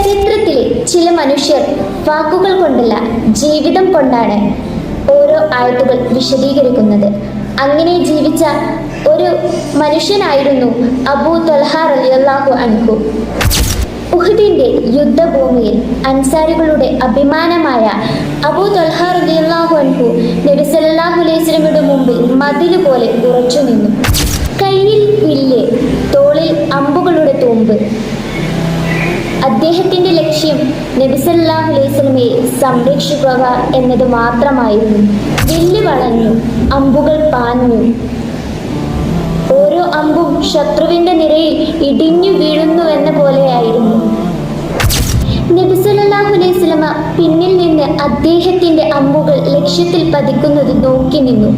ചരിത്രത്തിലെ ചില മനുഷ്യർ വാക്കുകൾ കൊണ്ടല്ല, ജീവിതം കൊണ്ടാണ് ഓരോ ആയത്തുകൾ വിശദീകരിക്കുന്നത്. അങ്ങനെ ജീവിച്ച ഒരു മനുഷ്യനായിരുന്നു അബൂ ത്വൽഹ റളിയല്ലാഹു അൻഹു. ഉഹദിന്റെ യുദ്ധഭൂമിയിൽ അൻസാരികളുടെ അഭിമാനമായ അബൂ ത്വൽഹ റളിയല്ലാഹു അൻഹു നബി സല്ലല്ലാഹു അലൈഹി വസല്ലമയുടെ മുമ്പിൽ മതില് പോലെ ഉറച്ചു നിന്നു. കയ്യിൽ വില്ല്, തോളിൽ അമ്പുകളുടെ തൂമ്പ്. അദ്ദേഹത്തിന്റെ ലക്ഷ്യം നബി സല്ലല്ലാഹു അലൈഹി വസല്ലമയെ സംരക്ഷിക്കുക എന്നത് മാത്രമായിരുന്നു. വില്ല് വളഞ്ഞു, അമ്പുകൾ പാഞ്ഞു. ഓരോ അമ്പും ശത്രുവിന്റെ നിരയിൽ ഇടിഞ്ഞു വീഴുന്നുവെന്ന പോലെയായിരുന്നു. നബി സല്ലല്ലാഹു അലൈഹി വസല്ലമ പിന്നിൽ നിന്ന് അദ്ദേഹത്തിന്റെ അമ്പുകൾ ലക്ഷ്യത്തിൽ പതിക്കുന്നത് നോക്കി നിന്നു.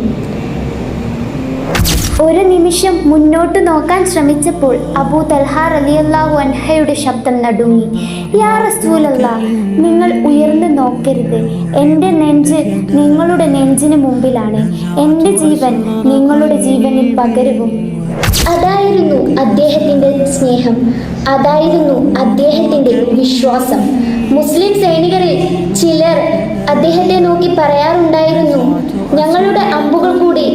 ഒരു നിമിഷം മുന്നോട്ട് നോക്കാൻ ശ്രമിച്ചപ്പോൾ അബൂ ത്വൽഹ റളിയല്ലാഹു അൻഹയുടെ ശബ്ദം നടുങ്ങി. യാ റസൂലല്ലാഹ്, നിങ്ങൾ ഉയർന്നു നോക്കരുത്. എൻ്റെ നെഞ്ച് നിങ്ങളുടെ നെഞ്ചിന് മുമ്പിലാണ്. എൻ്റെ ജീവൻ നിങ്ങളുടെ ജീവനിൽ പകരവും. അതായിരുന്നു അദ്ദേഹത്തിന്റെ സ്നേഹം, അതായിരുന്നു അദ്ദേഹത്തിന്റെ വിശ്വാസം. മുസ്ലിം സൈനികരിൽ ചിലർ അദ്ദേഹത്തെ നോക്കി പറയാറുണ്ടായിരുന്നു, ഞങ്ങളുടെ അമ്പുകൾ കൂടി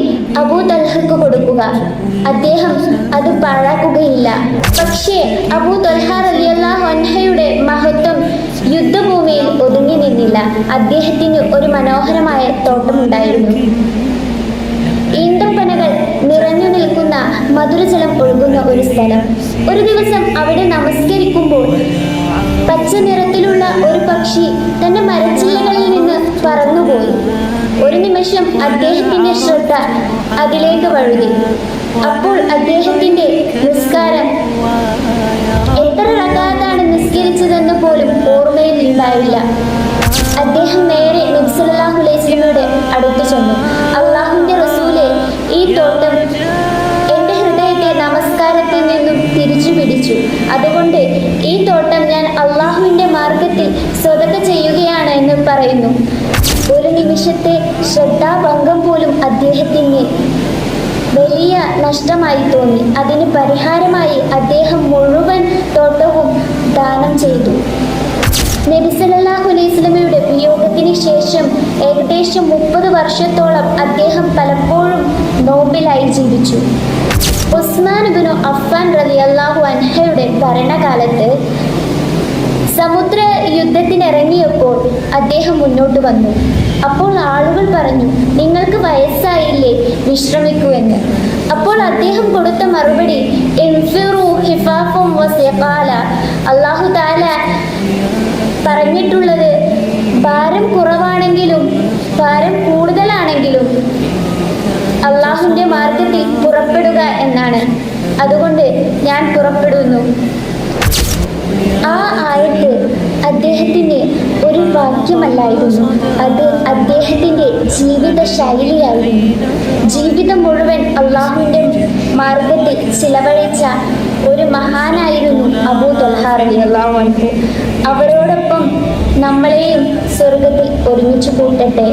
അബൂ ത്വൽഹക്ക് കൊടുക്കുക, അദ്ദേഹം അത് പാഴാക്കുകയില്ല. പക്ഷേ അബൂ ത്വൽഹ റളിയല്ലാഹു അൻഹയുടെ മഹത്വം യുദ്ധഭൂമിയിൽ ഒതുങ്ങി നിന്നില്ല. അദ്ദേഹത്തിന് ഒരു മനോഹരമായ തോട്ടമുണ്ടായിരുന്നു. ഈന്തപ്പനകൾ നിറഞ്ഞു നിൽക്കുന്ന മധുരജലം ഒഴുകുന്ന ഒരു സ്ഥലം. ഒരു ദിവസം അവിടെ നമസ്കരിക്കുമ്പോൾ പച്ച നിറത്തിലുള്ള ഒരു പക്ഷി തന്റെ മരച്ചില്ലകളിൽ നിന്ന് പറന്നുപോയി. ഒരു നിമിഷം അദ്ദേഹത്തിന്റെ ശ്രദ്ധ അതിലേക്ക് വഴുതി. അപ്പോൾ അദ്ദേഹത്തിന്റെ നിസ്കാരം എത്ര റകഅത്താണ് നിസ്കരിച്ചതെന്ന് പോലും ഓർമ്മയിൽ ഉണ്ടായില്ല. അദ്ദേഹം നേരെ നബി സല്ലല്ലാഹു അലൈഹി വസല്ലമയുടെ അടുത്ത് ചെന്നു. അല്ലാഹുവിന്റെ റസൂലേ, ഈ തോട്ടം എൻ്റെ ഹൃദയത്തെ നമസ്കാരത്തിൽ നിന്നും തിരിച്ചു പിടിച്ചു. അതുകൊണ്ട് ഈ തോട്ടം ഞാൻ അല്ലാഹുവിന്റെ മാർഗത്തിൽ സ്വതക്ക ചെയ്യുകയാണ് എന്ന് പറയുന്നു. ഒരു നിമിഷത്തെ ശ്രദ്ധാഭംഗം പോലും അദ്ദേഹത്തിന് വലിയ നഷ്ടമായി തോന്നി. അതിന് പരിഹാരമായി അദ്ദേഹം മുഴുവൻ തോട്ടവും ദാനം ചെയ്തു. നബി സല്ലല്ലാഹു അലൈഹി വസല്ലമയുടെ വിയോഗത്തിന് ശേഷം ഏകദേശം 30 വർഷത്തോളം അദ്ദേഹം പലപ്പോഴും നോമ്പിലായി ജീവിച്ചു. ഉസ്മാൻ ഇബ്നു അഫ്ഫാൻ റളിയല്ലാഹു അൻഹയുടെ ഭരണകാലത്ത് സമുദ്ര യുദ്ധത്തിനിറങ്ങിയപ്പോൾ അദ്ദേഹം മുന്നോട്ട് വന്നു. അപ്പോൾ ആളുകൾ പറഞ്ഞു, നിങ്ങൾക്ക് വയസ്സായില്ലേ, വിശ്രമിക്കൂ എന്ന്. അപ്പോൾ അദ്ദേഹം കൊടുത്ത മറുപടി, ഇൻഫിറു ഹിഫാഫും വസിഖാല. അല്ലാഹു തആല പറഞ്ഞിട്ടുള്ളത് ഭാരം കുറവാണെങ്കിലും ഭാരം കൂടുതലാണെങ്കിലും അല്ലാഹുവിന്റെ മാർഗത്തിൽ പുറപ്പെടുക എന്നാണ്. അതുകൊണ്ട് ഞാൻ പുറപ്പെടുന്നു. ആ ആയത്ത് അദ്ദേഹത്തിന് ഒരു വാക്യമല്ലായിരുന്നു, അത് അദ്ദേഹത്തിന്റെ ജീവിത ശൈലിയായിരുന്നു. ജീവിതം മുഴുവൻ അല്ലാഹുവിന്റെ മാർഗത്തിൽ ചിലവഴിച്ച ഒരു മഹാനായിരുന്നു അബൂ ത്വൽഹ റളിയല്ലാഹു അൻഹു. അവരോടൊപ്പം നമ്മളെയും സ്വർഗത്തിൽ ഒരുമിച്ച് കൂട്ടട്ടെ.